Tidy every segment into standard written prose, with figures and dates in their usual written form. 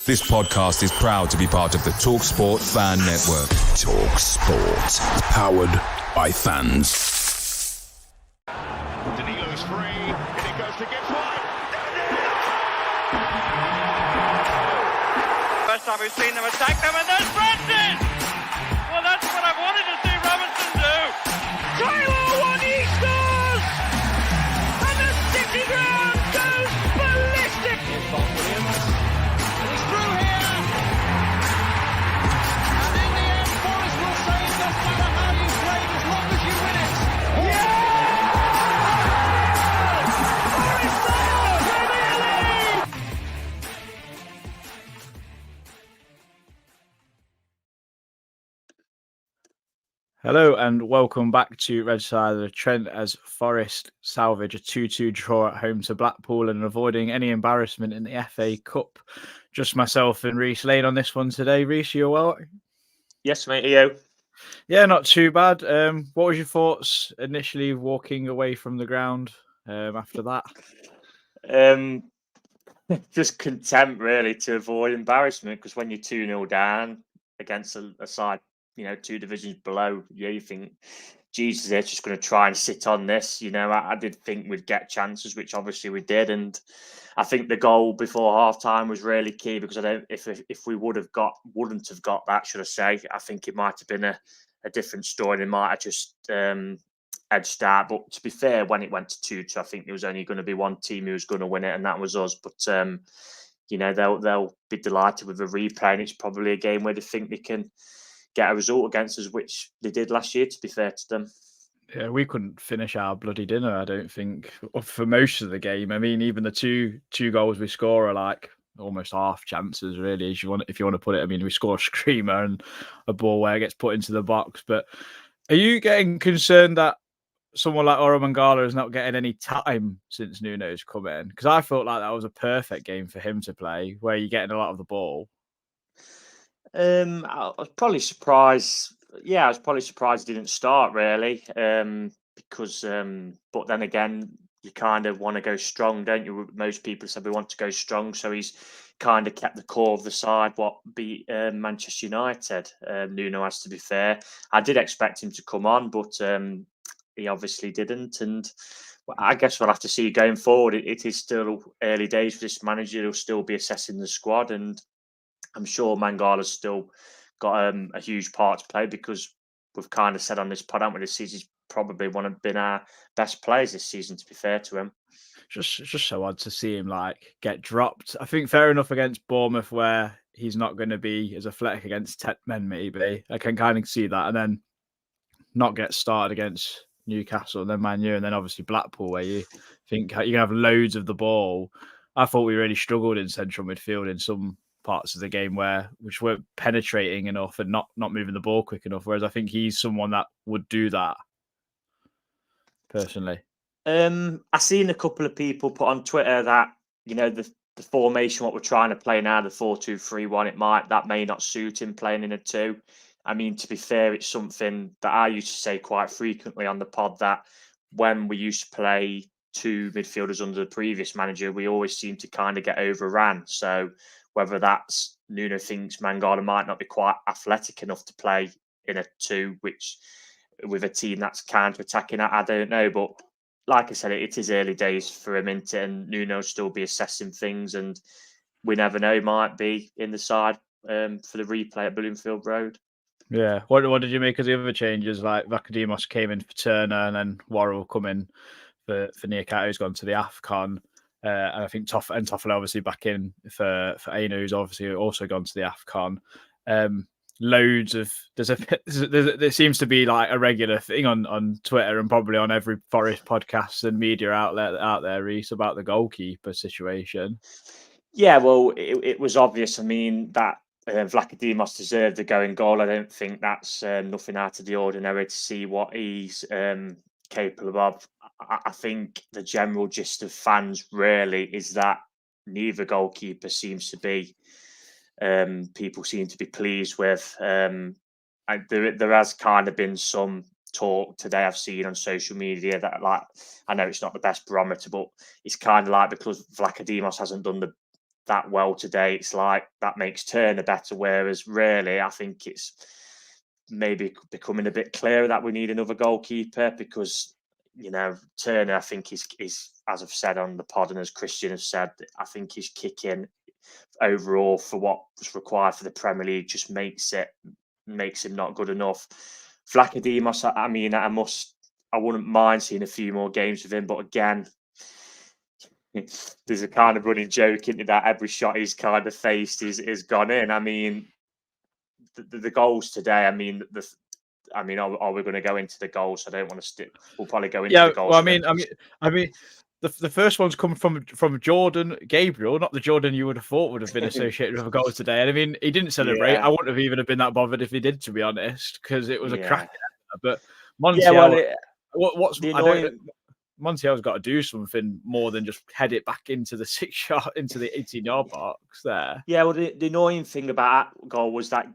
This podcast is proud to be part of the TalkSport Fan Network. TalkSport. Powered by fans. Danilo's free, and it goes to Gibbs-White. First time we've seen them attack them, and there's Francis! Well, that's what I've wanted to see Robinson do. Taylor, one he scores! And the city ground goes ballistic! Here's Bob Williams. And he's through here! And in the end, Forrest will say it doesn't matter how you play as long as you win it. Yeah! Forest Premier League! Hello and welcome back to Red Side of the Trent as Forest salvage a 2-2 draw at home to Blackpool and avoiding any embarrassment in the FA Cup. Just myself and Reiss Lane on this one today. Reiss, you well? Yes, mate. Are you? Yeah, not too bad. What was your thoughts initially walking away from the ground after that? Just content really to avoid embarrassment, because when you're 2-0 down against a side, you know, 2 divisions below, you think, Jesus, they're just going to try and sit on this. You know, I did think we'd get chances, which obviously we did, and I think the goal before half time was really key, because I don't, if we wouldn't have got that, should I say, I think it might have been a different story. It might have just edged out. But to be fair, when it went to 2-2, I think there was only going to be one team who was going to win it, and that was us. But you know, they'll be delighted with a replay, and it's probably a game where they think they can get a result against us, which they did last year, to be fair to them. Yeah, we couldn't finish our bloody dinner, I don't think, for most of the game. I mean, even the two goals we score are like almost half chances, really, if you want to put it. I mean, we score a screamer and a ball where it gets put into the box. But are you getting concerned that someone like Oro Mangala is not getting any time since Nuno's come in? Because I felt like that was a perfect game for him to play, where you're getting a lot of the ball. I was probably surprised. Yeah, I was probably surprised he didn't start, really, because. But then again, you kind of want to go strong, don't you? Most people said we want to go strong, so he's kind of kept the core of the side. What beat Manchester United? Nuno has to be fair. I did expect him to come on, but he obviously didn't, and I guess we'll have to see going forward. It is still early days for this manager. He'll still be assessing the squad, and I'm sure Mangala's still got a huge part to play, because we've kind of said on this pod, haven't we, this season's probably been our best players this season, to be fair to him. Just so odd to see him like get dropped. I think fair enough against Bournemouth, where he's not going to be as athletic against 10 men, maybe. I can kind of see that. And then not get started against Newcastle and then Man U, and then obviously Blackpool, where you think you're going to have loads of the ball. I thought we really struggled in central midfield in some parts of the game which weren't penetrating enough and not moving the ball quick enough. Whereas I think he's someone that would do that, personally. I seen a couple of people put on Twitter that, you know, the formation, what we're trying to play now, the 4-2-3-1, that may not suit him playing in a 2. I mean, to be fair, it's something that I used to say quite frequently on the pod, that when we used to play 2 midfielders under the previous manager, we always seemed to kind of get overran. So whether that's Nuno thinks Mangala might not be quite athletic enough to play in a 2, which with a team that's counter-attacking, I don't know. But like I said, it is early days for him, and Nuno'll still be assessing things, and we never know, he might be in the side for the replay at Bloomfield Road. Yeah. What did you make of the other changes? Like Vakadimos came in for Turner, and then Worrall come in for Niakate, who's gone to the AFCON. And I think Toffolo obviously back in for Aino, who's obviously also gone to the AFCON. Loads of there seems to be like a regular thing on Twitter and probably on every Forest podcast and media outlet out there, Reiss, about the goalkeeper situation. Yeah, well, it was obvious. I mean, that Vlachodimos deserved a going goal. I don't think that's nothing out of the ordinary to see what he's capable of. I think the general gist of fans really is that neither goalkeeper seems to be people seem to be pleased with. There has kind of been some talk today I've seen on social media that, like, I know it's not the best barometer, but it's kind of like because Vlachodimos hasn't done the that well today. It's like that makes Turner better. Whereas really, I think it's maybe becoming a bit clearer that we need another goalkeeper because, Turner, I think is as I've said on the pod and as Christian has said, I think his kicking overall for what's required for the Premier League just makes him not good enough. Vlachodimos, I mean, I wouldn't mind seeing a few more games with him, but again, there's a kind of running joke into that every shot he's kind of faced is gone in. I mean, the goals today. I mean, are we going to go into the goals? I don't want to stick. We'll probably go into the goals. Well, I mean, the first one's come from Jordan Gabriel, not the Jordan you would have thought would have been associated with a goal today. And I mean, he didn't celebrate. Yeah. I wouldn't have even been that bothered if he did, to be honest, because it was a cracker. But Montiel, what's the annoying? Montiel's got to do something more than just head it back into the 18-yard box there. Yeah, well, the annoying thing about that goal was that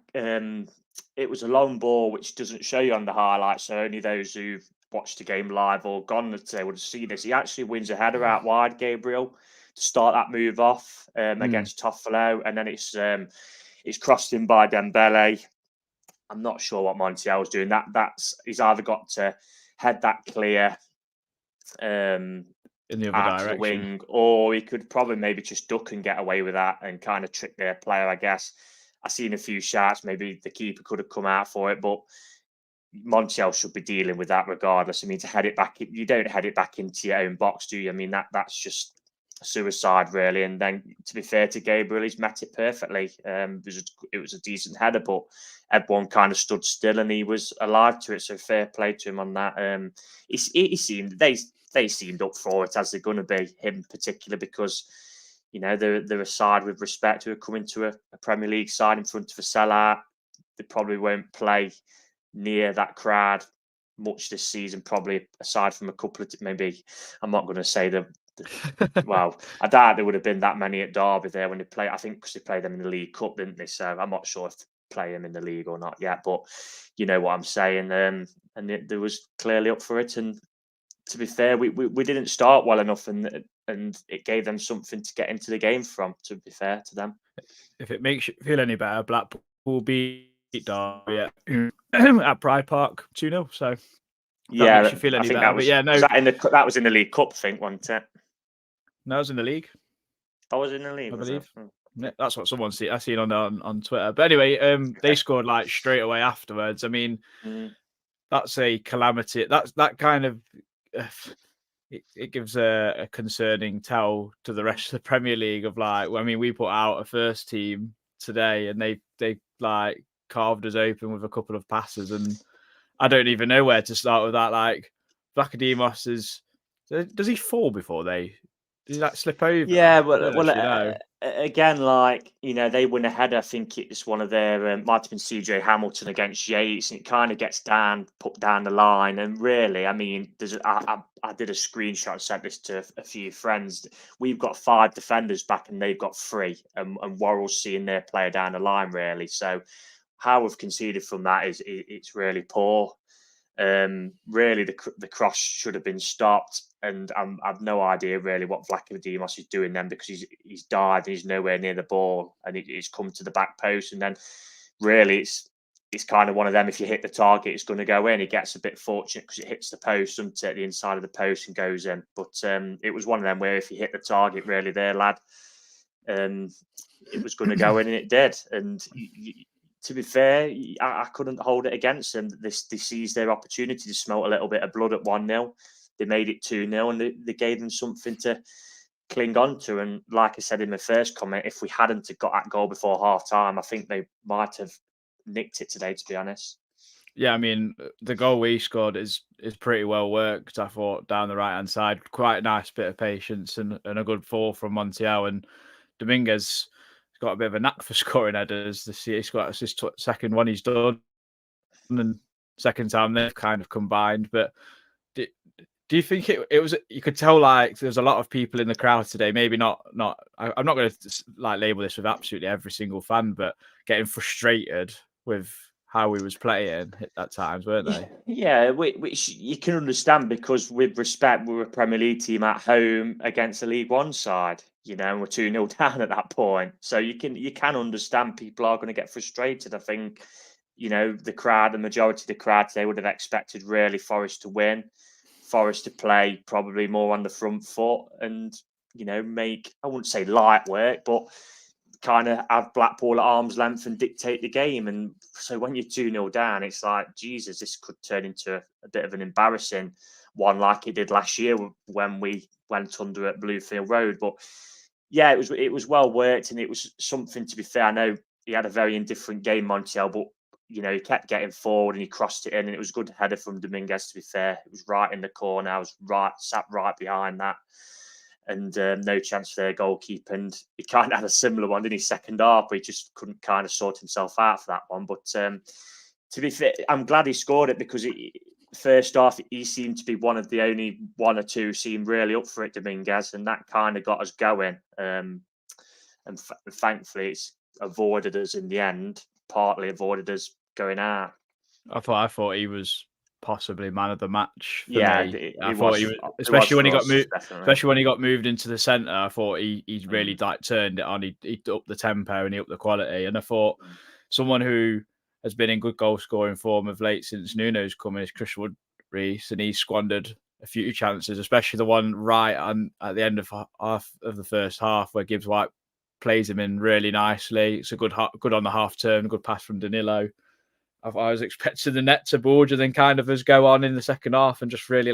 it was a long ball, which doesn't show you on the highlights. So only those who've watched the game live or gone today would have seen this. He actually wins a header out wide, Gabriel, to start that move off against Toffolo, and then it's crossed in by Dembele. I'm not sure what Montiel's doing. He's either got to head that clear in the other direction, the wing, or he could probably maybe just duck and get away with that and kind of trick their player, I guess. I've seen a few shots, maybe the keeper could have come out for it, but Montiel should be dealing with that regardless. I mean, to head it back, you don't head it back into your own box, do you? I mean, that's just suicide, really. And then, to be fair to Gabriel, he's met it perfectly. It was a decent header, but everyone kind of stood still and he was alive to it. So fair play to him on that. They seemed up for it, as they're going to be, him in particular, because they're a side with respect who are coming to a Premier League side in front of a sellout. They probably won't play near that crowd much this season, probably aside from a couple of maybe. I'm not going to say well, I doubt there would have been that many at Derby there when they play. I think because they played them in the League Cup, didn't they? So I'm not sure if they play them in the league or not yet. But you know what I'm saying. And there was clearly up for it. And to be fair, we didn't start well enough, and it gave them something to get into the game from. To be fair to them, if it makes you feel any better, Blackpool beat Derby at Pride Park 2-0. So yeah, makes you feel any better. That was in the League Cup, I think, wasn't it? No, it was in the league. I was in the league, I believe. Yeah, that's what someone I seen on Twitter. But anyway, they scored like straight away afterwards. I mean, that's a calamity. That kind of it gives a concerning tell to the rest of the Premier League of like. I mean, we put out a first team today, and they like carved us open with a couple of passes, and I don't even know where to start with that. Like, Vlachodimos does he fall before they? Did that slip over? Yeah, again, like, they win a header. I think it's one of their, might have been CJ Hamilton against Yates, and it kind of gets put down the line. And really, I mean, I did a screenshot and sent this to a few friends. We've got 5 defenders back and they've got 3, and Worrall's seeing their player down the line, really. So how we've conceded from that is it's really poor. Really, the cross should have been stopped, and I've no idea really what Vlachodimos is doing then, because he's dived and he's nowhere near the ball, and it's come to the back post, and then really it's kind of one of them. If you hit the target, it's going to go in. He gets a bit fortunate because it hits the post, at the inside of the post, and goes in. But it was one of them where if you hit the target, really, there, lad, it was going to go in, and it did. And to be fair, I couldn't hold it against them. They seized their opportunity to smelt a little bit of blood at 1-0. They made it 2-0, and they gave them something to cling on to. And like I said in my first comment, if we hadn't got that goal before half time, I think they might have nicked it today, to be honest. Yeah, I mean, the goal we scored is pretty well worked, I thought, down the right-hand side. Quite a nice bit of patience and a good fall from Montiel. And Dominguez got a bit of a knack for scoring headers this year. He's got his second one he's done, and second time they've kind of combined. But do you think it was? You could tell like there's a lot of people in the crowd today. Maybe not. I'm not going to like label this with absolutely every single fan, but getting frustrated with how we was playing at times, weren't they? Yeah, which you can understand, because with respect, we're a Premier League team at home against a League One side. and we're 2-0 down at that point. So you can understand people are going to get frustrated. I think, the majority of the crowd today would have expected really Forest to win, Forest to play probably more on the front foot and, make, I wouldn't say light work, but kind of have Blackpool at arm's length and dictate the game. And so when you're 2-0 down, it's like, Jesus, this could turn into a bit of an embarrassing one like it did last year when we went under at Bloomfield Road. But yeah, it was well worked, and it was something, to be fair. I know he had a very indifferent game, Montiel, but he kept getting forward and he crossed it in, and it was a good header from Dominguez, to be fair. It was right in the corner. I was sat right behind that. And no chance for their goalkeeper. And he kind of had a similar one in his second half, but he just couldn't kind of sort himself out for that one. But to be fair, I'm glad he scored it, because first half, he seemed to be one of the only one or two who seemed really up for it, Dominguez, and that kind of got us going. And thankfully, it's avoided us in the end, partly avoided us going out. I thought he was possibly man of the match for me. I thought he was, especially when he got moved, especially when he got moved into the centre. I thought he really turned it on. He upped the tempo and he upped the quality. And I thought someone who has been in good goal scoring form of late since Nuno's come is Chris Reiss, and he squandered a few chances, especially the one right at the end of half of the first half where Gibbs White plays him in really nicely. It's a good on the half turn, good pass from Danilo. I was expecting the net to bulge and then kind of as go on in the second half and just really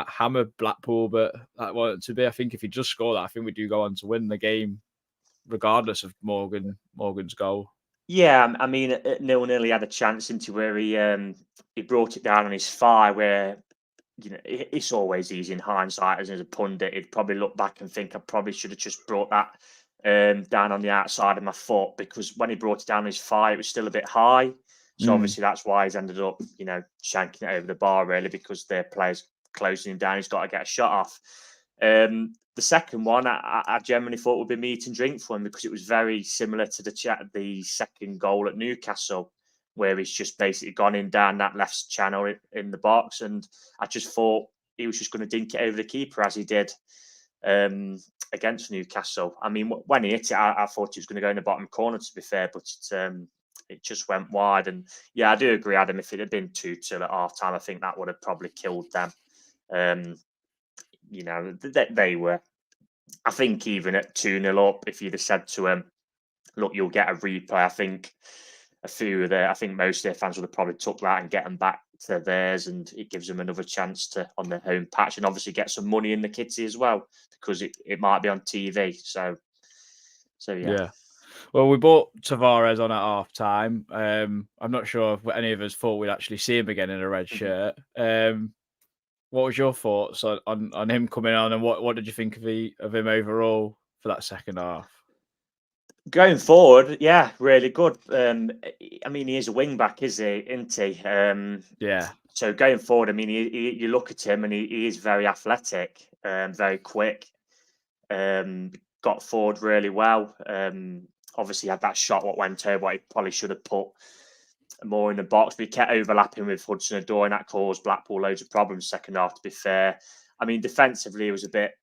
hammer Blackpool, but that wasn't to be. I think if he just scored that, I think we do go on to win the game, regardless of Morgan's goal. Yeah, I mean, at 0-0, he had a chance into where he brought it down on his thigh, where it's always easy in hindsight as a pundit. He'd probably look back and think I probably should have just brought that down on the outside of my foot, because when he brought it down on his thigh, it was still a bit high. So obviously that's why he's ended up, shanking it over the bar, really, because their players closing him down. He's got to get a shot off. The second one, I generally thought would be meat and drink for him, because it was very similar to the second goal at Newcastle, where he's just basically gone in down that left channel in the box. And I just thought he was just going to dink it over the keeper, as he did against Newcastle. I mean, when he hit it, I thought he was going to go in the bottom corner, to be fair, but it just went wide. And yeah, I do agree, Adam, if it had been 2-2 at half time, I think that would have probably killed them. They were, I think, even at 2-0 up, if you'd have said to him, look, you'll get a replay, I think most of their fans would have probably took that and get them back to theirs, and it gives them another chance to on their home patch, and obviously get some money in the kitty as well, because it might be on TV. So yeah. Well, we bought Tavares on at half time. I'm not sure if any of us thought we'd actually see him again in a red shirt. What was your thoughts on him coming on, and what did you think of him overall for that second half? Going forward, yeah, really good. I mean, he is a wing back, isn't he? Yeah. So going forward, I mean, you look at him and he is very athletic, very quick. Got forward really well. Obviously, had that shot what went over, what he probably should have put more in the box, but he kept overlapping with Hudson-Odoi, and that caused Blackpool loads of problems second half, to be fair. I mean, defensively, it was a bit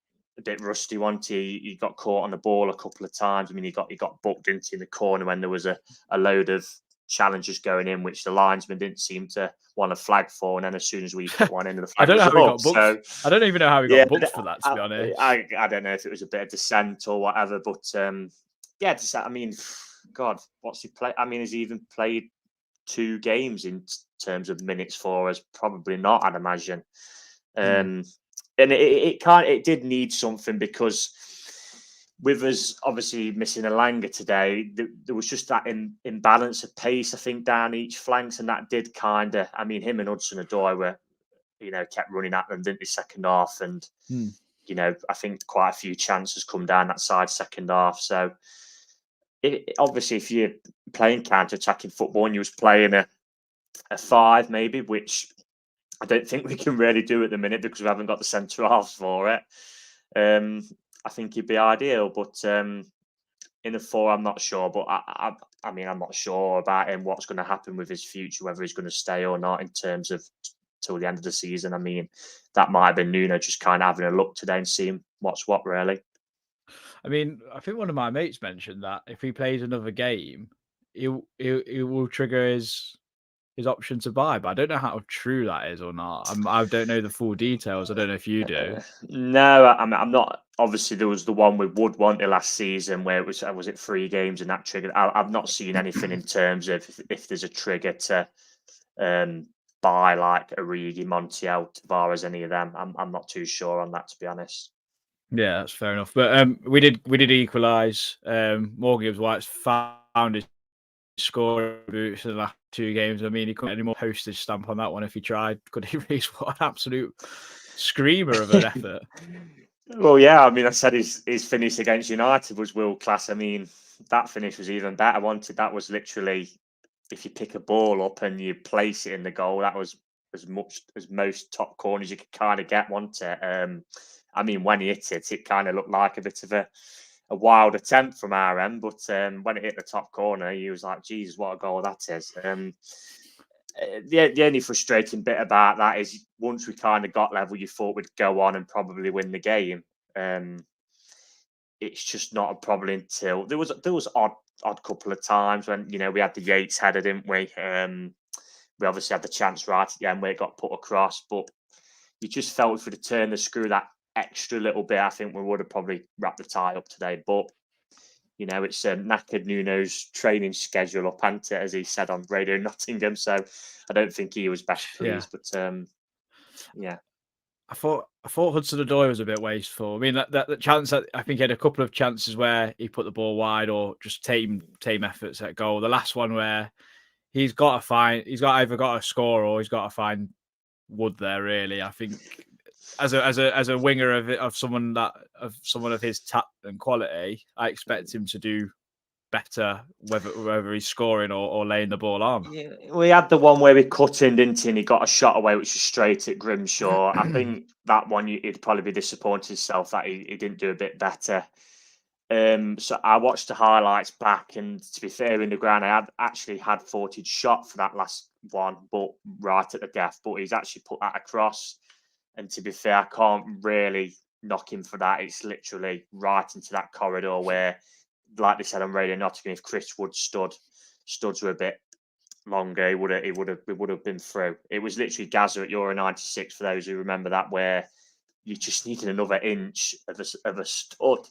rusty, wasn't he? He got caught on the ball a couple of times. I mean, he got booked into in the corner when there was a load of challenges going in, which the linesman didn't seem to want to flag for. And then as soon as we put one in, the flag I don't know how he got booked. So, I don't even know how he got booked for that, to be honest. I don't know if it was a bit of dissent or whatever, but yeah, I mean, God, what's he play? I mean, has he even played 2 games in terms of minutes for us? Probably not, I'd imagine. And it did need something, because with us obviously missing Elanga today, there was just that imbalance of pace, I think, down each flanks, and that did kind of, I mean, him and Hudson-Odoi were, kept running at them, didn't they, second half, and I think quite a few chances come down that side second half. So obviously, if you're playing counter-attacking football and you was playing a 5 maybe, which I don't think we can really do at the minute because we haven't got the centre halves for it. I think he'd be ideal, but in a 4, I'm not sure. But I mean, I'm not sure about him, what's going to happen with his future, whether he's going to stay or not in terms of till the end of the season. I mean, that might have been Nuno just kind of having a look today and seeing what's what, really. I mean, I think one of my mates mentioned that if he plays another game, he will trigger his option to buy. But I don't know how true that is or not. I don't know the full details. I don't know if you do. No, I'm not. Obviously, there was the one with Wood wanted last season where it was it 3 games and that triggered. I've not seen anything in terms of if there's a trigger to buy like Origi, Montiel, Tavares, any of them. I'm not too sure on that, to be honest. Yeah, that's fair enough. But we did equalise. Morgan Gibbs White's found his score boots in the last 2 games. I mean, he couldn't get any more postage stamp on that one if he tried. Could he, Reiss? What an absolute screamer of an effort. Well, yeah, I mean, I said his finish against United was world class. I mean, that finish was even better. That was literally, if you pick a ball up and you place it in the goal, that was as much as most top corners you could kind of get, wasn't it? I mean, when he hit it, it kind of looked like a bit of a wild attempt from our end, but when it hit the top corner, he was like, Jesus, what a goal that is. The only frustrating bit about that is once we kind of got level, you thought we'd go on and probably win the game. It's just not probably until there was odd couple of times when we had the Yates header, didn't we? We obviously had the chance right at the end where it got put across, but you just felt if we'd have turned the screw that extra little bit, I think we would have probably wrapped the tie up today. But it's knackered Nuno's training schedule up, hasn't it, as he said on Radio Nottingham. So I don't think he was best pleased. Yeah. But yeah. I thought Hudson-Odoi was a bit wasteful. I mean, that chance, that I think he had a couple of chances where he put the ball wide or just tame efforts at goal. The last one where he's either got to score or he's got to find Wood there. Really, I think as a winger of someone of his tap and quality, I expect him to do better whether he's scoring or laying the ball on. Yeah, we had the one where we cut in, didn't he? And he got a shot away, which was straight at Grimshaw. I think that one he'd probably be disappointed himself that he didn't do a bit better. So I watched the highlights back, and to be fair, in the ground, I actually had Fortid shot for that last one, but right at the death. But he's actually put that across. And to be fair, I can't really knock him for that. It's literally right into that corridor where, like they said on Radio Nottingham, if Chris Wood studs were a bit longer, it would have been through. It was literally Gaza at Euro 96 for those who remember that, where you just needed another inch of a stud,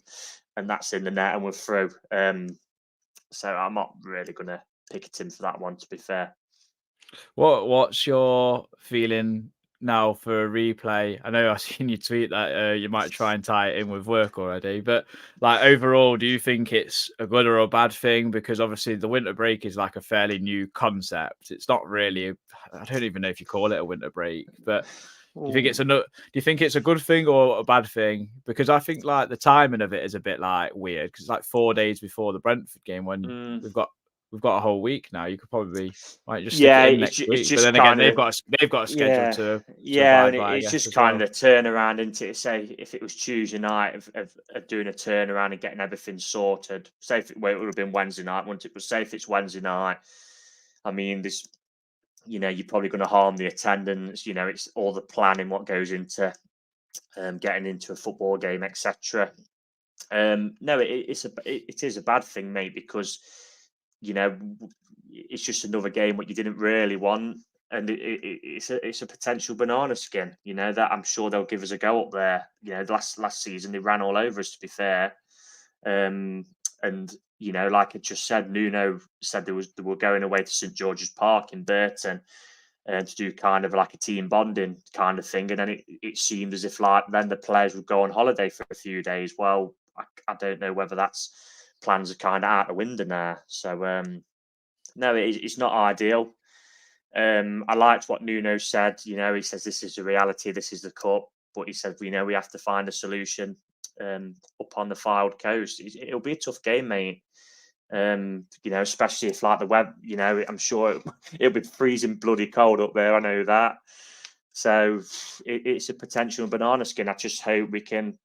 and that's in the net, and we're through. So I'm not really going to pick at him for that one, to be fair. What's your feeling now for a replay? I know I've seen you tweet that you might try and tie it in with work already, but like overall, do you think it's a good or a bad thing? Because obviously the winter break is like a fairly new concept. It's not really, I don't even know if you call it a winter break, but do you think it's a good thing or a bad thing? Because I think like the timing of it is a bit like weird because it's like 4 days before the Brentford game when we've got a whole week now. You could probably might just stick it in next week. But then again, they've got a schedule to abide by, it's just kind of a turnaround, isn't it? Say if it was Tuesday night of doing a turnaround and getting everything sorted. Say if it would have been Wednesday night, wouldn't it? But say if it's Wednesday night, I mean, there's you're probably going to harm the attendance. It's all the planning what goes into getting into a football game, etc. No, it is a bad thing, mate, because it's just another game what you didn't really want, and it's a potential banana skin. That I'm sure they'll give us a go up there. Last season they ran all over us, to be fair. And like I just said, Nuno said they were going away to St George's Park in Burton to do kind of like a team bonding kind of thing, and then it seemed as if like then the players would go on holiday for a few days. Well, I don't know whether that's plans are kind of out the window now. So no, it's not ideal. I liked what Nuno said. He says this is the reality, this is the cup, but he said we have to find a solution up on the Fylde coast. It'll be a tough game, mate. Especially if like the web, I'm sure it'll be freezing bloody cold up there. I know that. So it's a potential banana skin. I just hope we can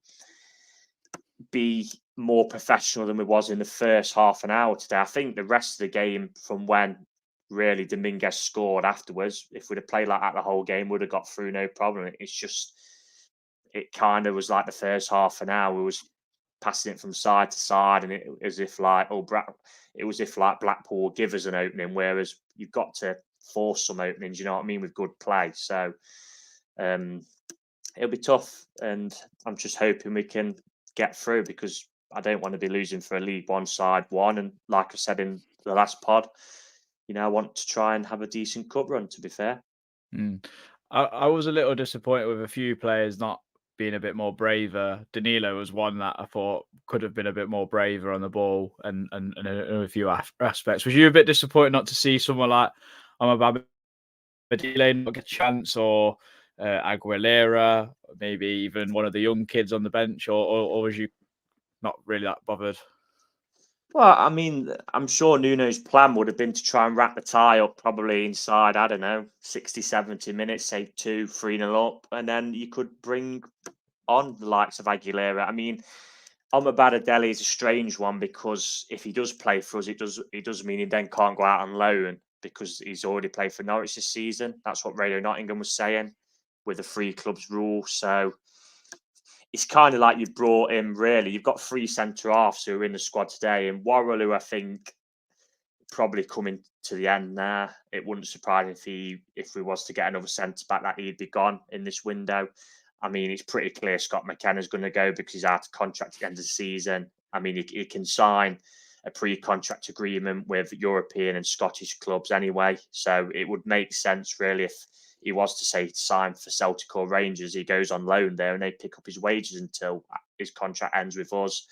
be more professional than we was in the first half an hour today. I think the rest of the game, from when really Dominguez scored afterwards, if we'd have played like that the whole game, would have got through no problem. It's just, it kind of was like the first half an hour was passing it from side to side, and it was if like Blackpool will give us an opening, whereas you've got to force some openings. You know what I mean, with good play. So it'll be tough, and I'm just hoping we can get through, because I don't want to be losing for a League One side one. And like I said in the last pod, I want to try and have a decent cup run, to be fair. I was a little disappointed with a few players not being a bit more braver. Danilo was one that I thought could have been a bit more braver on the ball and in a few aspects. Was you a bit disappointed not to see someone like Amababa not get a chance, or Aguilera, maybe even one of the young kids on the bench, or was you not really that bothered? Well, I mean, I'm sure Nuno's plan would have been to try and wrap the tie up probably inside, I don't know, 60, 70 minutes, say 2-3-0 up, and then you could bring on the likes of Aguilera. I mean, Amabadadeli is a strange one, because if he does play for us, it does mean he then can't go out on loan, because he's already played for Norwich this season. That's what Radio Nottingham was saying with the free clubs rule. So it's kind of like you brought him, really. You've got 3 centre-halves who are in the squad today, and Worrall, who I think probably coming to the end there. It wouldn't surprise me if we was to get another centre-back, that he'd be gone in this window. I mean, it's pretty clear Scott McKenna's going to go, because he's out of contract at the end of the season. I mean, he can sign a pre-contract agreement with European and Scottish clubs anyway. So it would make sense, really, if he was to say sign for Celtic or Rangers, he goes on loan there and they pick up his wages until his contract ends with us.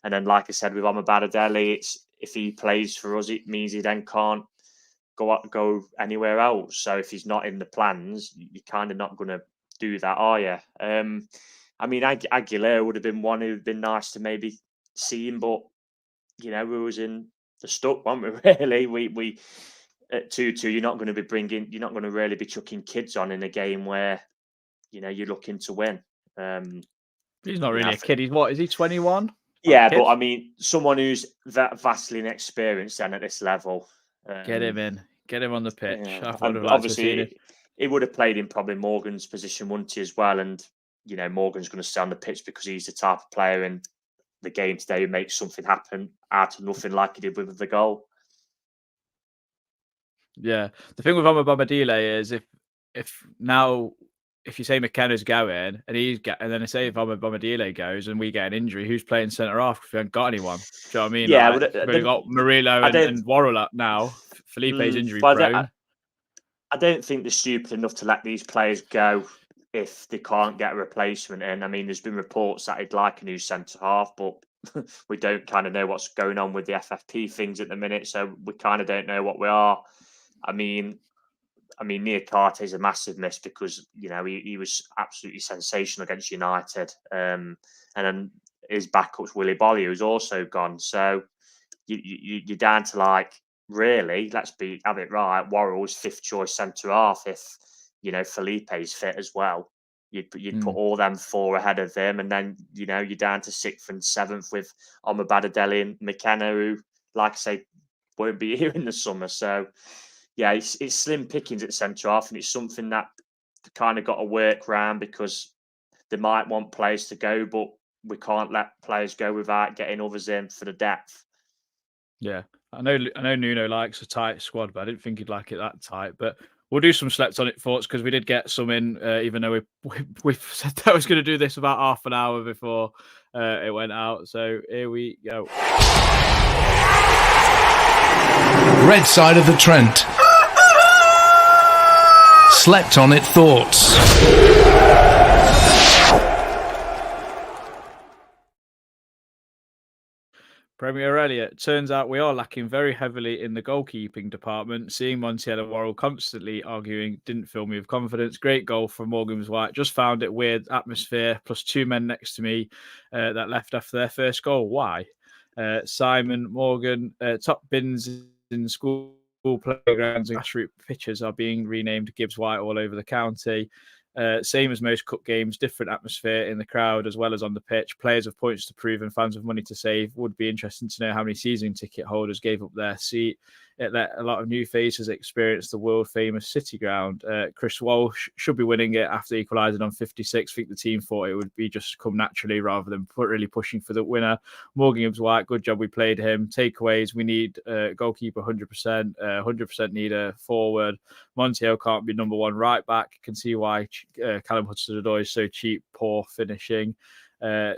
And then, like I said, with Amabadadeli, it's if he plays for us, it means he then can't go anywhere else. So if he's not in the plans, you're kind of not going to do that, are you? I mean, Aguilera would have been one who would have been nice to maybe see him, but we was in the stuck, weren't we? Really, we at 2-2, you're not going to really be chucking kids on in a game where you're looking to win. He's not really a kid. He's what? Is he 21? Yeah, but I mean, someone who's that vastly inexperienced then at this level. Get him in. Get him on the pitch. Yeah. Obviously, he would have played in probably Morgan's position, wouldn't he, as well? And Morgan's going to stay on the pitch because he's the type of player in the game today who makes something happen out of nothing, like he did with the goal. Yeah, the thing with Amabadadeli is if you say McKenna's going and then say if Amabadadeli goes and we get an injury, who's playing centre half? Because we haven't got anyone. Do you know what I mean? Yeah, we've got Murillo and Worrall up now. Felipe's injury prone. I don't think they're stupid enough to let these players go if they can't get a replacement in. I mean, there's been reports that he'd like a new centre half, but we don't kind of know what's going on with the FFP things at the minute, so we kind of don't know what we are. I mean, Niakate is a massive miss, because he was absolutely sensational against United, and then his backup's Willy Bolly, who's also gone. So you're down to really, have it right. Worrall's 5th choice centre half. If Felipe's fit as well, you'd put all them 4 ahead of him, and then you're down to 6th and 7th with Amabadadeli and McKenna, who, like I say, won't be here in the summer. So. Yeah, it's slim pickings at centre half, and it's something that they kind of got to work around, because they might want players to go, but we can't let players go without getting others in for the depth. Yeah, I know Nuno likes a tight squad, but I didn't think he'd like it that tight. But we'll do some slept on it thoughts, because we did get some in, even though we said that I was going to do this about half an hour before it went out. So here we go. Red side of the Trent. Slept on it thoughts. Premier Elliott, turns out we are lacking very heavily in the goalkeeping department. Seeing Montiel and Worrall constantly arguing didn't fill me with confidence. Great goal from Morgan's White. Just found it weird atmosphere, plus 2 men next to me that left after their first goal. Why? Simon Morgan, top bins in school playgrounds and grassroots pitches are being renamed Gibbs White all over the county. Same as most cup games, different atmosphere in the crowd as well as on the pitch. Players have points to prove and fans have money to save. Would be interesting to know how many season ticket holders gave up their seat. It let a lot of new faces experience the world famous City ground. Chris Walsh should be winning it after equalising on 56. I think the team thought it would be just come naturally rather than really pushing for the winner. Morgan Gibbs White, good job we played him. Takeaways, we need goalkeeper 100%, 100% need a forward. Montiel can't be number one right back. Can see why Callum Hudson-Odoi is so cheap, poor finishing.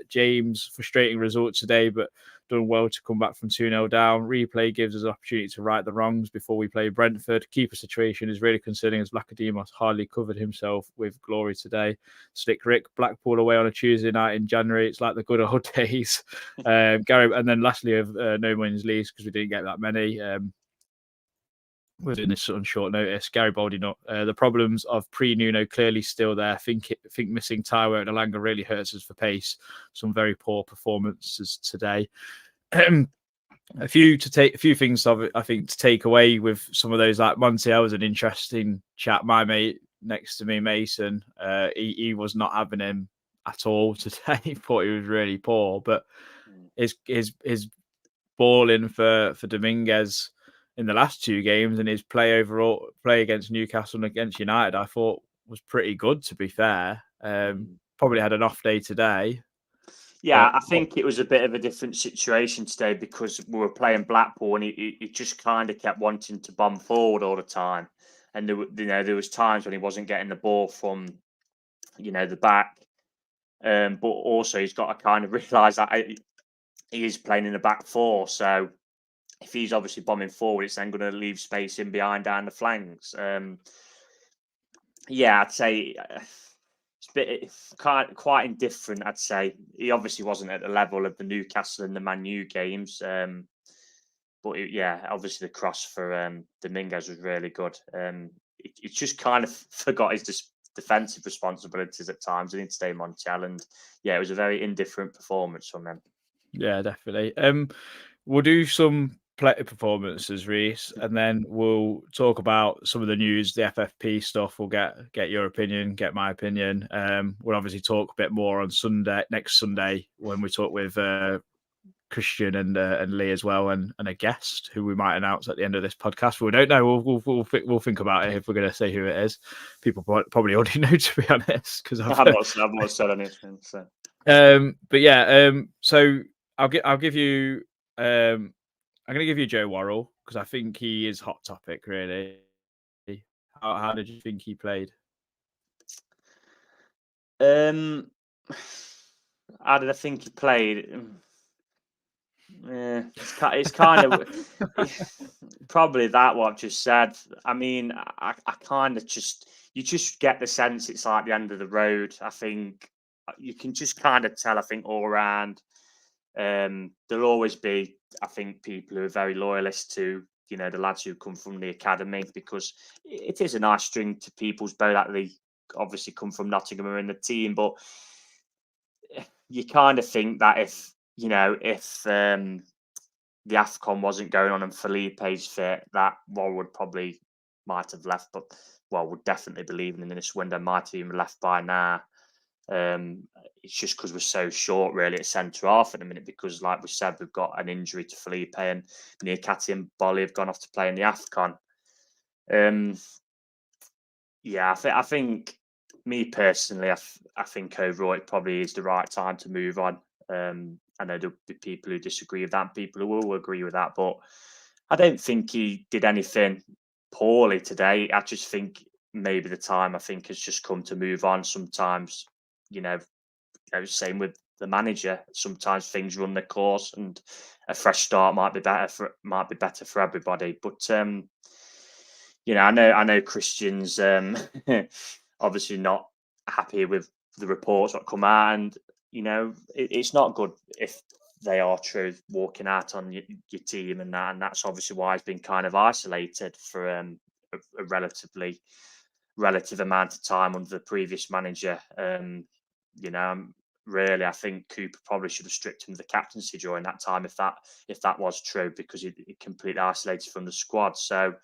James, frustrating result today, but done well to come back from 2-0 down. Replay gives us an opportunity to right the wrongs before we play Brentford. Keeper situation is really concerning as Lacademos hardly covered himself with glory today. Slick Rick, Blackpool away on a Tuesday night in January. It's like the good old days. Gary, and then lastly, of no wins least because we didn't get that many. We're doing this on short notice. Gary Baldy, the problems of pre-Nuno clearly still there. Think missing Taiwo and Alanga really hurts us for pace. Some very poor performances today. A few things I think to take away with some of those. Like Montiel was an interesting chat. My mate next to me, Mason, he was not having him at all today. He thought he was really poor, but his balling for Dominguez in the last two games and his play against Newcastle and against United, I thought was pretty good, to be fair. Probably had an off day today. Yeah, I think it was a bit of a different situation today because we were playing Blackpool and he just kind of kept wanting to bomb forward all the time. And there was times when he wasn't getting the ball from, the back. But also he's got to kind of realise that he is playing in the back four. So if he's obviously bombing forward, it's then going to leave space in behind down the flanks. I'd say it's quite indifferent. I'd say he obviously wasn't at the level of the Newcastle and the Man U games. But obviously the cross for Dominguez was really good. He just kind of forgot his defensive responsibilities at times and today Montiel. And it was a very indifferent performance from him. Yeah, definitely. We'll do some play performances, Reiss, and then we'll talk about some of the news, the FFP stuff. We'll get your opinion, get my opinion. We'll obviously talk a bit more on next Sunday, when we talk with Christian and Lee as well, and a guest who we might announce at the end of this podcast. We don't know. We'll think about it if we're going to say who it is. People probably already know, to be honest, because I've not said anything. So, so I'll give you. I'm going to give you Joe Worrall because I think he is hot topic, really. How did you think he played? How did I think he played? It's kind of probably that what I've just said. I mean, I kind of you just get the sense it's like the end of the road. I think you can just kind of tell. I think all around, there'll always be, I think, people who are very loyalist to the lads who come from the academy, because it is a nice string to people's bow that they obviously come from Nottingham or in the team. But you kind of think that if the AFCON wasn't going on and Felipe's fit, that Worrall probably might have left, but would definitely be leaving in this window, might have even left by now. It's just because we're so short really at centre half at the minute, because like we said, we've got an injury to Felipe and Niakate and Bolly have gone off to play in the AFCON. I think me personally, I think overall it probably is the right time to move on. I know there'll be people who disagree with that, people who will agree with that, but I don't think he did anything poorly today. I just think maybe the time, I think, has just come to move on. Sometimes, same with the manager. Sometimes things run their course, and a fresh start might be better for everybody. But I know Christian's obviously not happy with the reports that come out, and it's not good if they are true, walking out on your team and that, and that's obviously why he's been kind of isolated for a relative amount of time under the previous manager. Really, I think Cooper probably should have stripped him of the captaincy during that time if that was true, because he completely isolated from the squad. So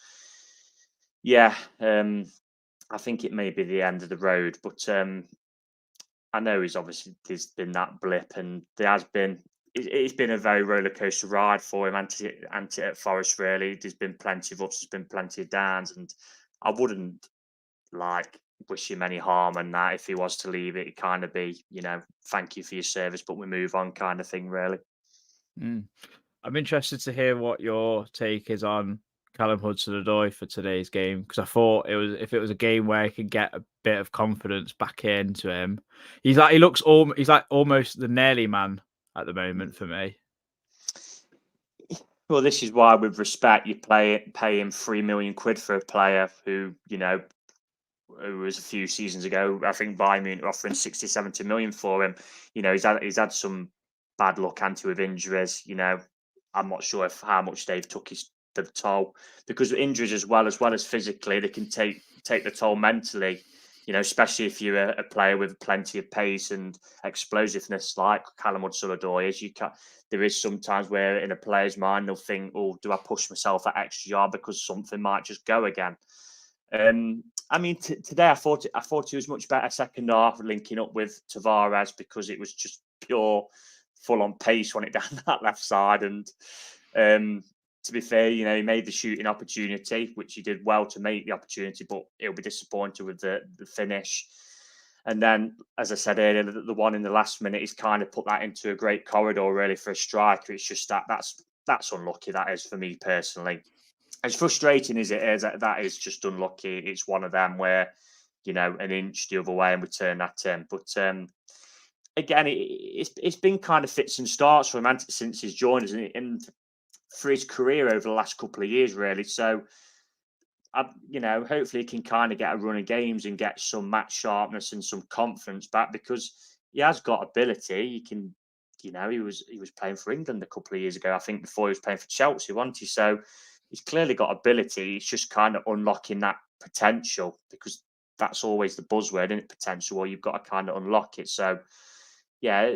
I think it may be the end of the road, but I know there's been that blip, and there has been. It's been a very roller coaster ride for him, anti at Forest. Really, there's been plenty of ups, there's been plenty of downs, and I wouldn't like wish him any harm. And that if he was to leave, it kind of be, thank you for your service, but we move on, kind of thing. Really. Mm. I'm interested to hear what your take is on Callum Hudson-Odoi for today's game, because I thought if it was a game where he could get a bit of confidence back into him, he's like almost the Nelly man at the moment for me. Well, this is why, with respect, you pay him £3 million for a player who, who was a few seasons ago, I think Bayern Munich offering 60, 70 million for him. He's had some bad luck with injuries. I'm not sure how much they've took the toll, because injuries as well as physically, they can take the toll mentally. Especially if you're a player with plenty of pace and explosiveness like Callum Hudson-Odoi is. There is sometimes where in a player's mind they'll think, "Oh, do I push myself that extra yard because something might just go again?" Today I thought he was much better second half, linking up with Tavares, because it was just pure full-on pace when it down that left side. And to be fair, he made the shooting opportunity, which he did well to make the opportunity, but he'll be disappointed with the finish. And then, as I said earlier, the one in the last minute, he's kind of put that into a great corridor, really, for a striker. It's just that's unlucky, that is, for me personally. As frustrating as it is, that is just unlucky. It's one of them where, an inch the other way and we turn that in. But again, it's been kind of fits and starts for him since he's joined us, and for his career over the last couple of years, really. So, hopefully he can kind of get a run of games and get some match sharpness and some confidence back, because he has got ability. He can, he was playing for England a couple of years ago, I think, before he was playing for Chelsea, wasn't he? So he's clearly got ability. It's just kind of unlocking that potential, because that's always the buzzword, isn't it? Potential. Well, you've got to kind of unlock it. So, yeah,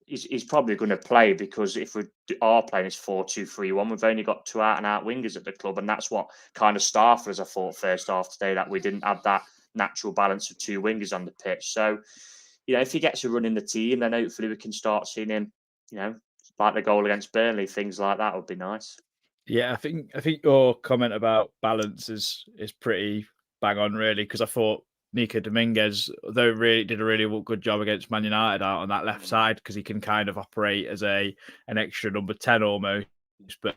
he's probably going to play, because if we are playing this 4-2-3-1, we've only got 2 out-and-out wingers at the club, and that's what kind of startled us, I thought, first half today, that we didn't have that natural balance of 2 wingers on the pitch. So, if he gets a run in the team, then hopefully we can start seeing him, like the goal against Burnley, things like that would be nice. Yeah, I think your comment about balance is pretty bang on, really, because I thought Nico Dominguez, though, really did a really good job against Man United out on that left side, because he can kind of operate as an extra number 10 almost, but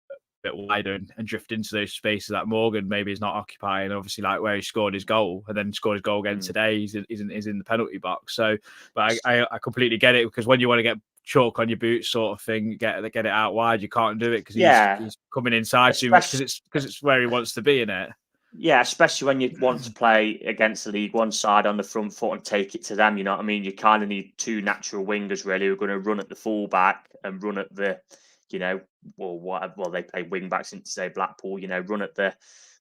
a bit wider and drift into those spaces that Morgan maybe is not occupying. Obviously, like where he scored his goal and then scored his goal again today, he's in the penalty box. So, but I completely get it, because when you want to get chalk on your boots sort of thing, get it out wide, you can't do it because he's coming inside too much, because it's where he wants to be in it. Yeah, especially when you want to play against the League One side on the front foot and take it to them, you know what I mean? You kind of need 2 natural wingers, really, who are going to run at the fullback and run at the, they play wing backs into, say, Blackpool, run at the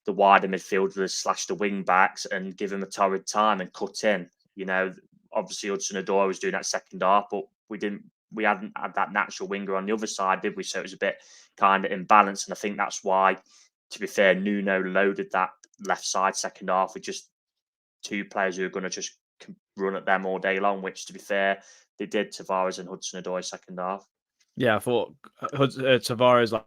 wider midfielders / the wing backs and give them a torrid time and cut in. Obviously Hudson-Odoi was doing that second half, but we hadn't had that natural winger on the other side, did we? So it was a bit kind of imbalanced, and I think that's why, to be fair, Nuno loaded that left side second half with just 2 players who are going to just run at them all day long, which, to be fair, they did, Tavares and Hudson-Odoi second half. Yeah, I thought Tavares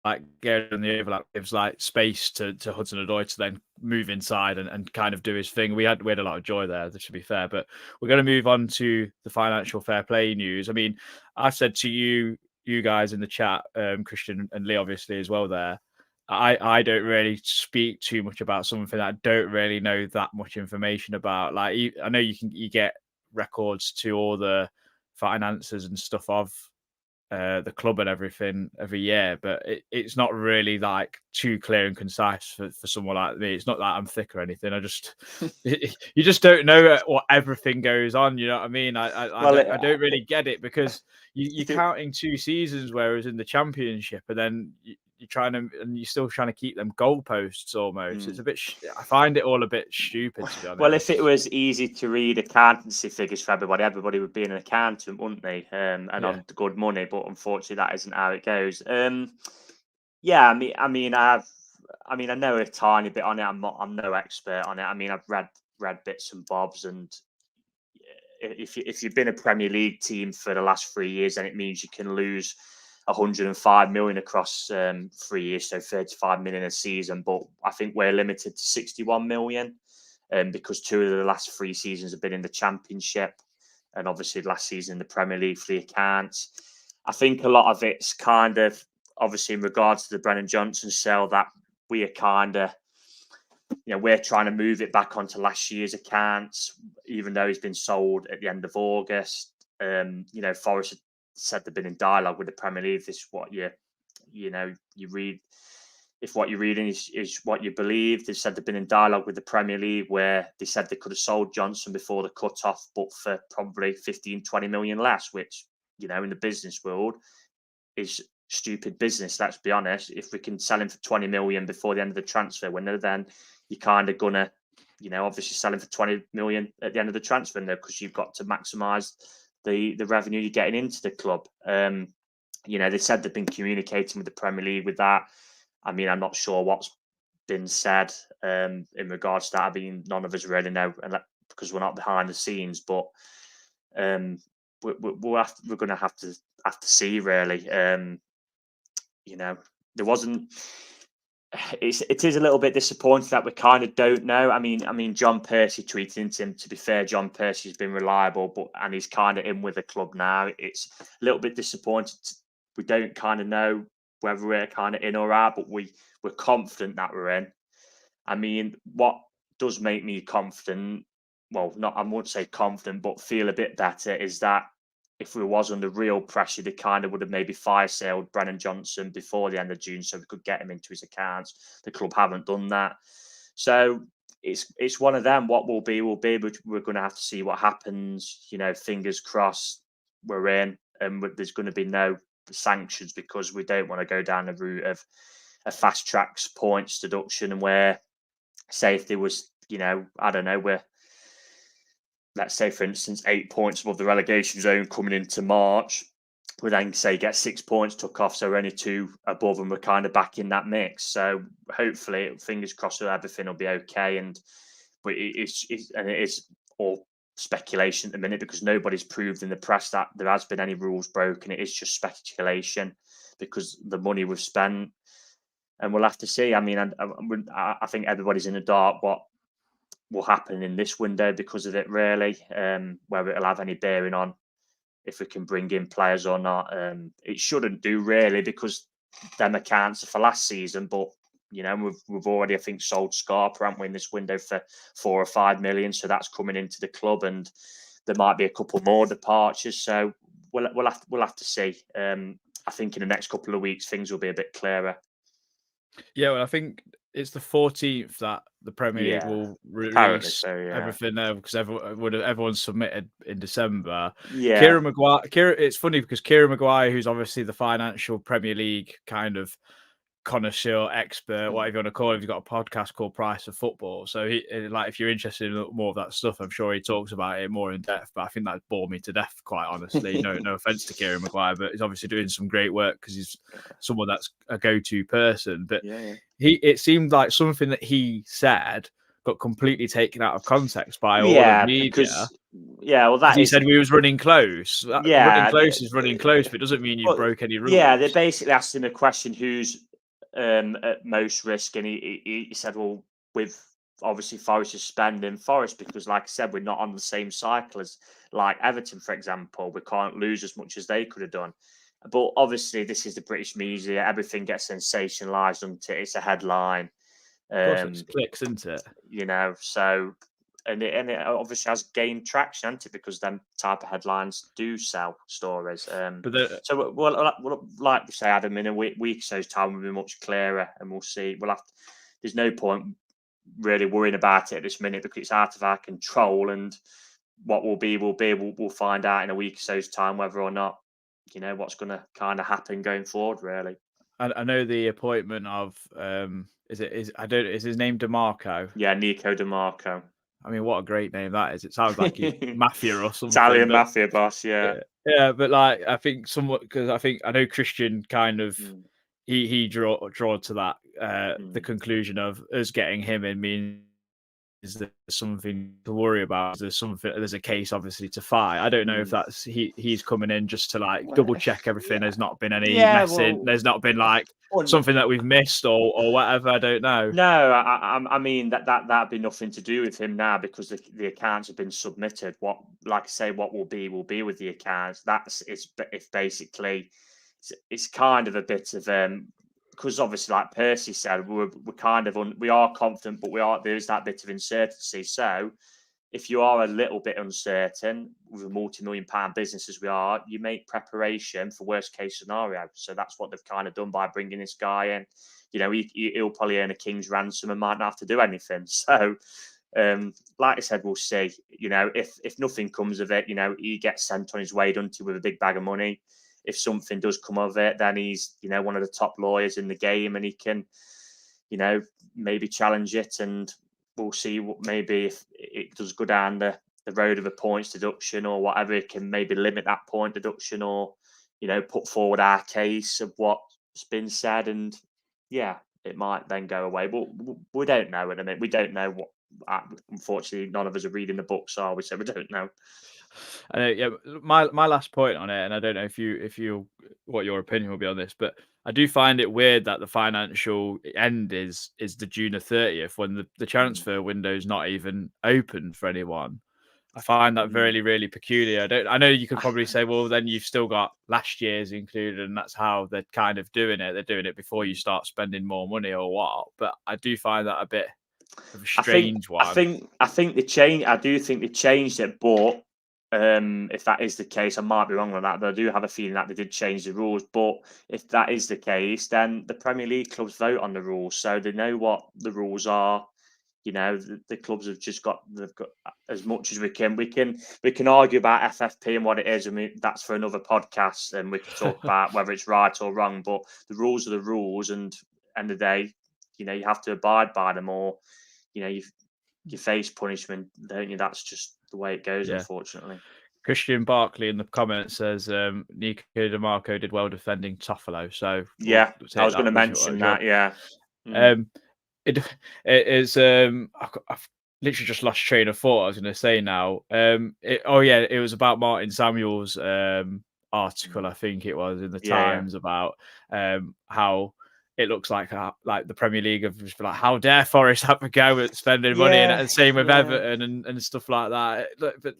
like getting on the overlap gives like space to Hudson-Odoi to then move inside and kind of do his thing. We had a lot of joy there, to be fair. But we're going to move on to the financial fair play news. I mean, I've said to you guys in the chat, Christian and Lee obviously as well there, I don't really speak too much about something that I don't really know that much information about. Like, I know you get records to all the finances and stuff of the club and everything every year, but it's not really like too clear and concise for someone like me. It's not that I'm thick or anything. You just don't know what everything goes on. You know what I mean? I don't really get it, because you're counting 2 seasons, whereas in the Championship, and then you're still trying to keep them goalposts almost. It's a bit. I find it all a bit stupid, to be honest. Well, if it was easy to read accountancy figures for everybody would be an accountant, wouldn't they? On good money, but unfortunately, that isn't how it goes. I mean, I know a tiny bit on it. I'm no expert on it. I mean, I've read bits and bobs, and if you've been a Premier League team for the last 3 years, then it means you can lose 105 million across 3 years, so 35 million a season. But I think we're limited to 61 million, because 2 of the last 3 seasons have been in the Championship, and obviously last season in the Premier League for the accounts. I think a lot of it's kind of obviously in regards to the Brennan Johnson sale that we are kind of, we're trying to move it back onto last year's accounts, even though he's been sold at the end of August. Forest said they've been in dialogue with the Premier League. This is what you read. If what you're reading is what you believe, they've said they've been in dialogue with the Premier League where they said they could have sold Johnson before the cut-off, but for probably 15, 20 million less, which, in the business world is stupid business, let's be honest. If we can sell him for 20 million before the end of the transfer window, then you're kind of gonna, obviously sell him for 20 million at the end of the transfer window, because you've got to maximise the revenue you're getting into the club. They said they've been communicating with the Premier League with that. I mean, I'm not sure what's been said in regards to that. I mean, none of us really know, and because we're not behind the scenes, but we're going to have to see, really. There wasn't. It is a little bit disappointing that we kind of don't know. I mean, John Percy tweeted into him. To be fair, John Percy's been reliable, and he's kind of in with the club now. It's a little bit disappointing. We don't kind of know whether we're kind of in or out, but we're confident that we're in. I mean, what does make me confident? Well, I wouldn't say confident, but feel a bit better is that if we was under real pressure, they kind of would have maybe fire-saled Brennan Johnson before the end of June so we could get him into his accounts. The club haven't done that. So it's one of them. What will be, but we're going to have to see what happens. Fingers crossed we're in, and there's going to be no sanctions, because we don't want to go down the route of a fast-track points deduction, and where, say, if there was, I don't know, let's say, for instance, 8 points above the relegation zone coming into March, we then say get 6 points took off, so we're only 2 above, and we're kind of back in that mix. So hopefully, fingers crossed, everything will be okay. But it is all speculation at the minute, because nobody's proved in the press that there has been any rules broken. It is just speculation because the money we've spent, and we'll have to see. I mean, I think everybody's in the dark what will happen in this window because of it, really, whether it'll have any bearing on if we can bring in players or not. It shouldn't do, really, because them accounts are for last season, but we've already, I think, sold Scarpa, haven't we, in this window for 4 or 5 million, so that's coming into the club, and there might be a couple more departures, so we'll have to see. I think in the next couple of weeks things will be a bit clearer. Yeah, well, I think it's the 14th that the Premier League will release everything there, because everyone's submitted in December. Yeah. Kieran Maguire. It's funny because Kieran Maguire, who's obviously the financial Premier League kind of connoisseur, expert, whatever you want to call it, he's got a podcast called Price of Football. So if you're interested in more of that stuff, I'm sure he talks about it more in depth. But I think that bored me to death, quite honestly. No offense to Kieran Maguire, but he's obviously doing some great work because he's someone that's a go-to person. But it seemed like something that he said got completely taken out of context by all the media. He said we was running close. Running close is running close, but it doesn't mean you broke any rules. Yeah, they basically asked him a question: who's at most risk, and he said, well, with obviously Forest is spending Forest, because, like I said, we're not on the same cycle as like Everton, for example. We can't lose as much as they could have done. But obviously, this is the British media. Everything gets sensationalised, doesn't it? It's a headline. Of course, it clicks, isn't it? So. And it obviously has gained traction, hasn't it? Because them type of headlines do sell stories. So we'll like we say, Adam, in a week or so's time, we'll be much clearer, and we'll see. There's no point really worrying about it at this minute, because it's out of our control, and what will be, we'll find out in a week or so's time whether or not what's going to kind of happen going forward, really. I know the appointment of is his name DeMarco? Yeah, Nico DeMarco. I mean, what a great name that is. It sounds like he's mafia or something. Italian mafia boss, yeah. Yeah, but I think somewhat, because I know Christian kind of he draw to that the conclusion of us getting him in means there's something to worry about. There's a case obviously to fight. I don't know if that's he's coming in just to like double check everything. There's not been any messing. There's not been like something that we've missed or whatever. I don't know. No, I mean that'd be nothing to do with him now because the accounts have been submitted. What, like I say, what will be with the accounts. It's basically it's kind of a bit of because obviously, like Percy said, we're kind of we are confident, but there's that bit of uncertainty. So if you are a little bit uncertain with a multi-million-pound business as we are, you make preparation for worst case scenario. So that's what they've kind of done by bringing this guy in. You know, he'll probably earn a king's ransom and might not have to do anything. So, like I said, we'll see. You know, if nothing comes of it, you know, he gets sent on his way, doesn't he, with a big bag of money. If something does come of it, then he's, you know, one of the top lawyers in the game and he can, you know, maybe challenge it, and we'll see what maybe if it does go down the road of a points deduction or whatever, it can maybe limit that point deduction or, you know, put forward our case of what's been said, and yeah, it might then go away. But we don't know at the minute. We don't know what. Unfortunately, none of us are reading the books, are we? So we don't know. Yeah, my last point on it, and I don't know if you what your opinion will be on this, but I do find it weird that the financial end is the June 30th when the transfer window is not even open for anyone. I find that really, really peculiar. I know you could probably say, well, then you've still got last year's included, and that's how they're kind of doing it. They're doing it before you start spending more money or what. But I do find that a bit of a strange one. I think they changed. I do think they changed it, but if that is the case, I might be wrong on that. But I do have a feeling that they did change the rules. But if that is the case, then the Premier League clubs vote on the rules, so they know what the rules are. You know, the clubs have they've got as much as we can. We can argue about FFP and what it is. I mean, that's for another podcast, and we can talk about whether it's right or wrong. But the rules are the rules, and end of the day, you know, you have to abide by them, or you know, you face punishment, don't you? That's just the way it goes, unfortunately. Christian Barkley in the comments says Nico DeMarco did well defending Toffolo. So yeah, I was going to mention that. Yeah. It is I've literally just lost train of thought. I was going to say now. It was about Martin Samuel's article, I think it was in the Times about how it looks like the Premier League have just been like, how dare Forest have a go at spending money, and same with Everton and stuff like that. But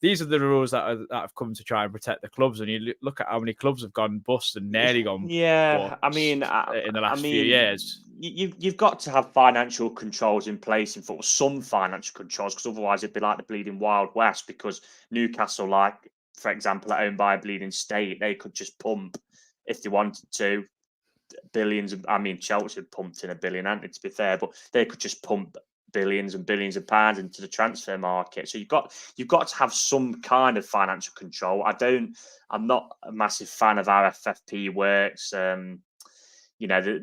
these are the rules that have come to try and protect the clubs. And you look at how many clubs have gone bust and nearly gone. Yeah, I mean, in the last few years, you've got to have financial controls in place in football, some financial controls, because otherwise it'd be like the bleeding Wild West. Because Newcastle, like for example, are owned by a bleeding state, they could just pump if they wanted to. Billions of, I mean, Chelsea pumped in $1 billion, to be fair, but they could just pump billions and billions of pounds into the transfer market. So you've got to have some kind of financial control. I'm not a massive fan of how FFP works. You know,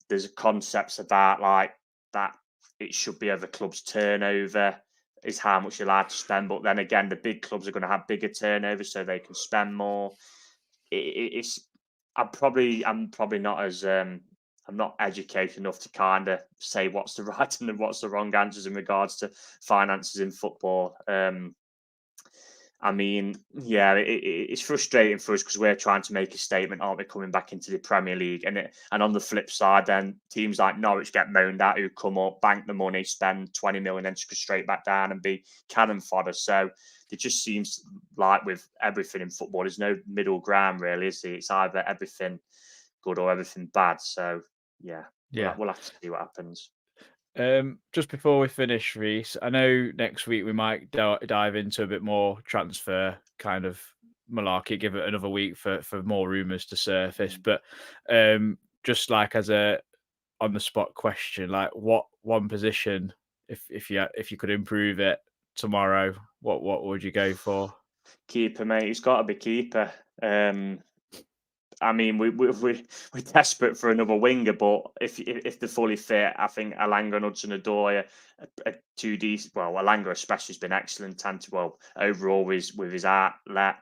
there's concepts about like that it should be over clubs' turnover is how much you're allowed to spend, but then again, the big clubs are going to have bigger turnover, so they can spend more. I'm probably not as I'm not educated enough to kind of say what's the right and what's the wrong answers in regards to finances in football. I mean, yeah, it's frustrating for us because we're trying to make a statement, aren't we, coming back into the Premier League? And on the flip side, then teams like Norwich get moaned at, who come up, bank the money, spend 20 million, and just go straight back down and be cannon fodder. So it just seems like with everything in football, there's no middle ground really, is there? It's either everything good or everything bad. So yeah. We'll have to see what happens. Just before we finish, Reiss, I know next week we might dive into a bit more transfer kind of malarkey, give it another week for more rumours to surface. But just like as a on the spot question, like what one position, if you could improve it tomorrow, what would you go for? Keeper, mate. He's got to be keeper. I mean, we're desperate for another winger, but if they're fully fit, I think Alanga and Hudson-Odoi are too decent. Well, Alanga especially has been excellent, and overall with his outlet,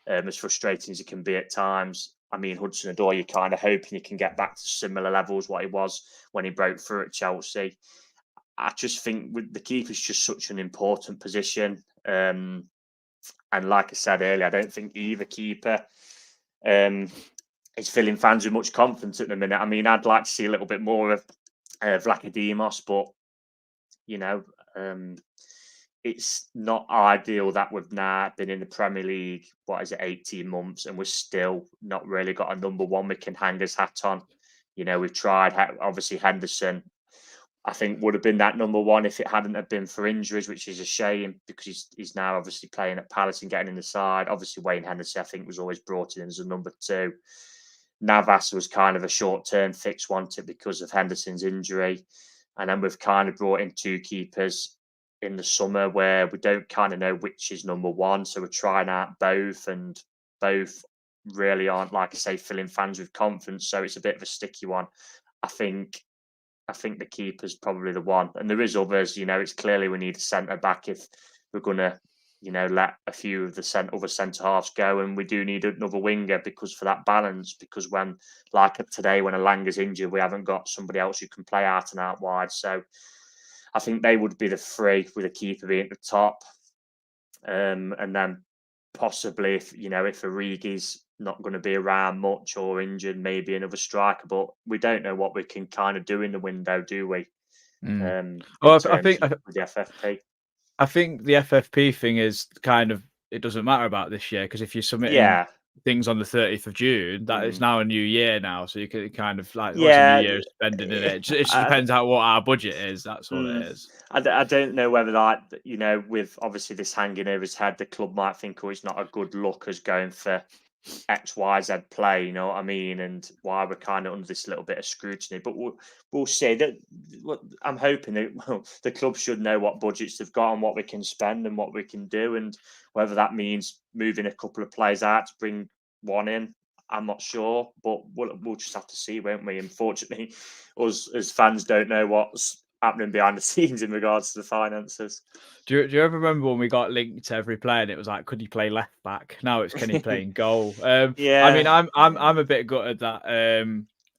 as frustrating as it can be at times. I mean, Hudson-Odoi, you're kind of hoping he can get back to similar levels what he was when he broke through at Chelsea. I just think with the keeper's just such an important position. And like I said earlier, I don't think either keeper is filling fans with much confidence at the minute. I mean, I'd like to see a little bit more of Vlachodimos, but, it's not ideal that we've now been in the Premier League, 18 months, and we've still not really got a number one we can hang his hat on. We've tried, obviously Henderson, I think would have been that number one if it hadn't have been for injuries, which is a shame because he's now obviously playing at Palace and getting in the side. Obviously, Wayne Henderson, I think, was always brought in as a number two. Navas was kind of a short-term fix, wanted because of Henderson's injury. And then we've kind of brought in two keepers in the summer where we don't kind of know which is number one. So we're trying out both, and both really aren't, like I say, filling fans with confidence. So it's a bit of a sticky one. I think the keeper's probably the one. And there is others, it's clearly we need a centre-back if we're going to, let a few of the other centre-halves go. And we do need another winger because for that balance, because when, like today, when Alanga's injured, we haven't got somebody else who can play out and out wide. So I think they would be the three, with a keeper being at the top. And then possibly, if Origi's not going to be around much or injured, maybe another striker. But we don't know what we can kind of do in the window, do we? I think with the FFP. I think the FFP thing is kind of, it doesn't matter about this year, because if you're submitting things on the 30th of June, that is now a new year now. So you can kind of like, what's a new year spending in it? It just depends on what our budget is. That's all it is. I don't know whether with obviously this hanging over his head, the club might think, it's not a good look as going for X, Y, Z play, you know what I mean? And why we're kind of under this little bit of scrutiny. But we'll see. That I'm hoping that the club should know what budgets they've got and what we can spend and what we can do, and whether that means moving a couple of players out to bring one in, I'm not sure. But we'll just have to see, won't we? Unfortunately, us as fans don't know what's happening behind the scenes in regards to the finances. Do you ever remember when we got linked to every player and it was like, could he play left back? Now it's, can he play in goal? I mean, I'm a bit gutted that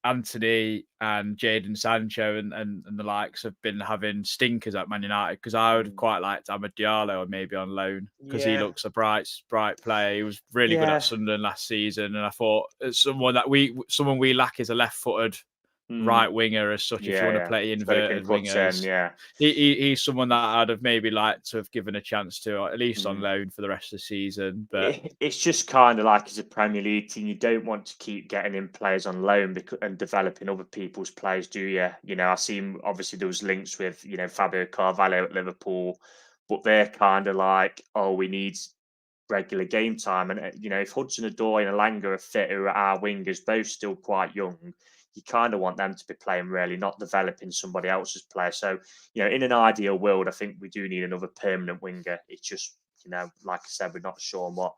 Anthony and Jadon Sancho and the likes have been having stinkers at Man United, because I would have quite liked Amad Diallo or maybe on loan, because he looks a bright player. He was really good at Sunderland last season, and I thought someone we lack is a left-footed right winger as such. If you want to play inverted wingers, he's someone that I'd have maybe liked to have given a chance to, or at least on loan for the rest of the season. But it's just kind of like, as a Premier League team, you don't want to keep getting in players on loan and developing other people's players, do you? I seen obviously there was links with Fabio Carvalho at Liverpool, but they're kind of like, we need regular game time. And if Hudson-Odoi and Alanga are fit, who are our wingers, both still quite young, you kind of want them to be playing, really, not developing somebody else's player. So, in an ideal world, I think we do need another permanent winger. It's just, like I said, we're not sure on what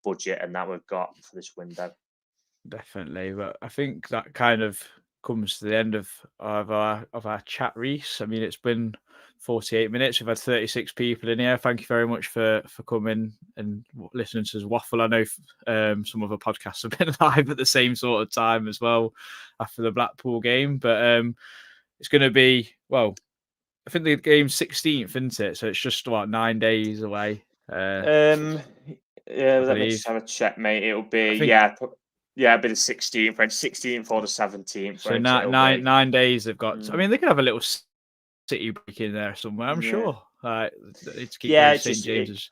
budget and that we've got for this window. Definitely. But I think that kind of comes to the end of our chat, Reiss. I mean, it's been 48 minutes. We've had 36 people in here. Thank you very much for coming and listening to us waffle. I know some other podcasts have been live at the same sort of time as well after the Blackpool game, but it's going to be, I think the game's 16th, isn't it? So it's just about 9 days away. Let me just have a check, mate. It'll be it'll be the 16th, 16th or the 17th. So 9 days they've got. I mean, they could have a little city break in there somewhere, I'm sure. It's St. James's.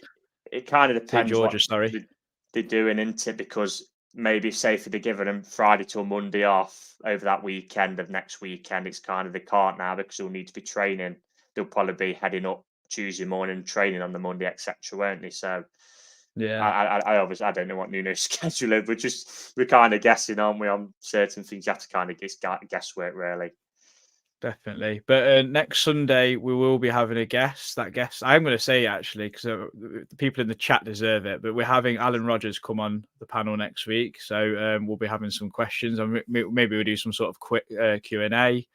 It kind of depends what they're doing, isn't it? Because maybe, say, if they're giving them Friday till Monday off over that weekend of next weekend, it's kind of they can't now because they'll need to be training. They'll probably be heading up Tuesday morning, training on the Monday, etc., won't they? So I don't know what Nuno's schedule is. We're kind of guessing, aren't we, on certain things? You have to kind of guesswork, really. Definitely. But next Sunday, we will be having a guest. That guest, I'm going to say, actually, because the people in the chat deserve it, but we're having Alan Rogers come on the panel next week. So we'll be having some questions, and maybe we'll do some sort of quick Q&A.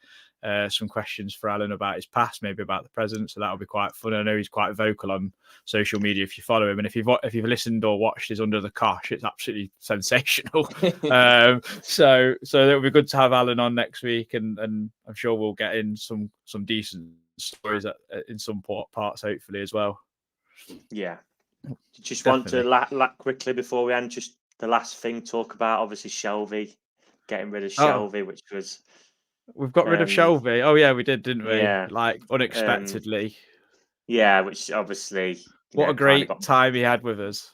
some questions for Alan about his past, maybe about the present. So that'll be quite fun. I know he's quite vocal on social media if you follow him, and if you've listened or watched his Under the Cosh, it's absolutely sensational. So it'll be good to have Alan on next week, and I'm sure we'll get in some decent stories in some parts hopefully as well. Yeah. Just Definitely. want to quickly before we end, just the last thing, talk about obviously Shelvey, getting rid of Shelvey, which was we've got rid of Shelvey. Oh yeah, we did, didn't we? Yeah. Like unexpectedly. Yeah, which obviously what a great time he had with us.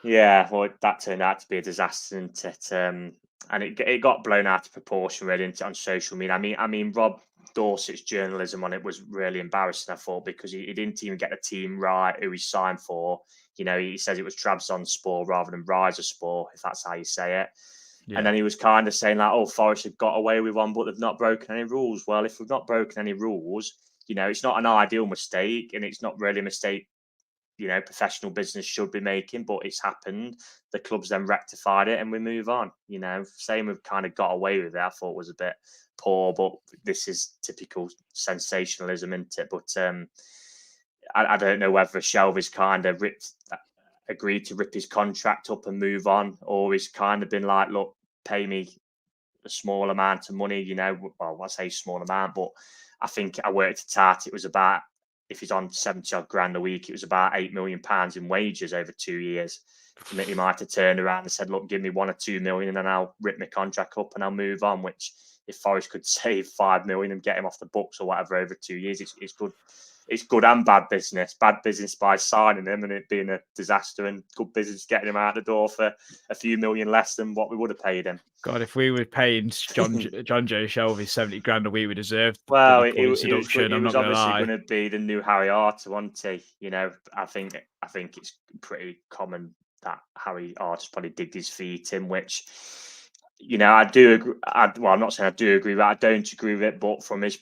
Yeah, well, that turned out to be a disaster, didn't it? And it got blown out of proportion really on social media. I mean, Rob Dorsett's journalism on it was really embarrassing, I thought, because he didn't even get the team right who he signed for. You know, he says it was Trabzonspor rather than Riserspor, if that's how you say it. Yeah. And then he was kind of saying like, oh, Forest have got away with one, but they've not broken any rules. Well, if we've not broken any rules, you know, it's not an ideal mistake, and it's not really a mistake, you know, professional business should be making, but it's happened. The club's then rectified it and we move on. You know, same we've kind of got away with it. I thought was a bit poor, but this is typical sensationalism, isn't it? But I don't know whether Shelvey's kind of agreed to rip his contract up and move on, or he's kind of been like, look, pay me a small amount of money, you know. Well, I say small amount, but I think I worked it out. It was about, if he's on 70 odd grand a week, it was about £8 million in wages over 2 years. He might have turned around and said, look, give me 1 or 2 million and then I'll rip my contract up and I'll move on, which if Forest could save 5 million and get him off the books or whatever over 2 years, it's good. It's good and bad business. Bad business by signing him and it being a disaster, and good business getting him out the door for a few million less than what we would have paid him. God, if we were paying John Joe Shelvey 70 grand a week, we deserved. Well, it was obviously going to be the new Harry Arter, wasn't he? You know, I think it's pretty common that Harry Arter's probably digged his feet in, which, you know, I do agree. I'm not saying I do agree, but I don't agree with it. But from his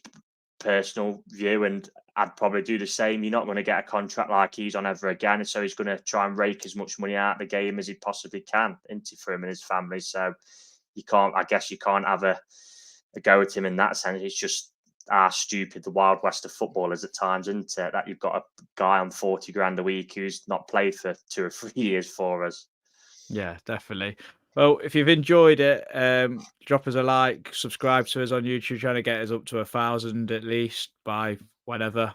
personal view, and I'd probably do the same. You're not going to get a contract like he's on ever again, so he's going to try and rake as much money out of the game as he possibly can for him and his family. So you can't have a go at him in that sense. It's just stupid, the Wild West of footballers at times, isn't it? That you've got a guy on 40 grand a week who's not played for 2 or 3 years for us. Yeah, definitely. Well, if you've enjoyed it, drop us a like, subscribe to us on YouTube, trying to get us up to 1,000 at least by whenever.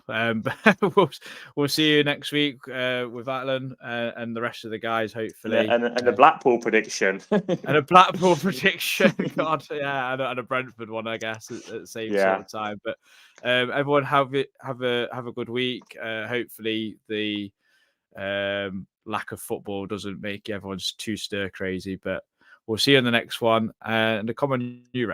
We'll see you next week with Alan and the rest of the guys, hopefully. And the Blackpool prediction. And a Blackpool prediction. God, yeah, and a Brentford one, I guess, at the same sort of time. But everyone have a good week. Hopefully the lack of football doesn't make everyone's too stir crazy, but we'll see you in the next one. And a common new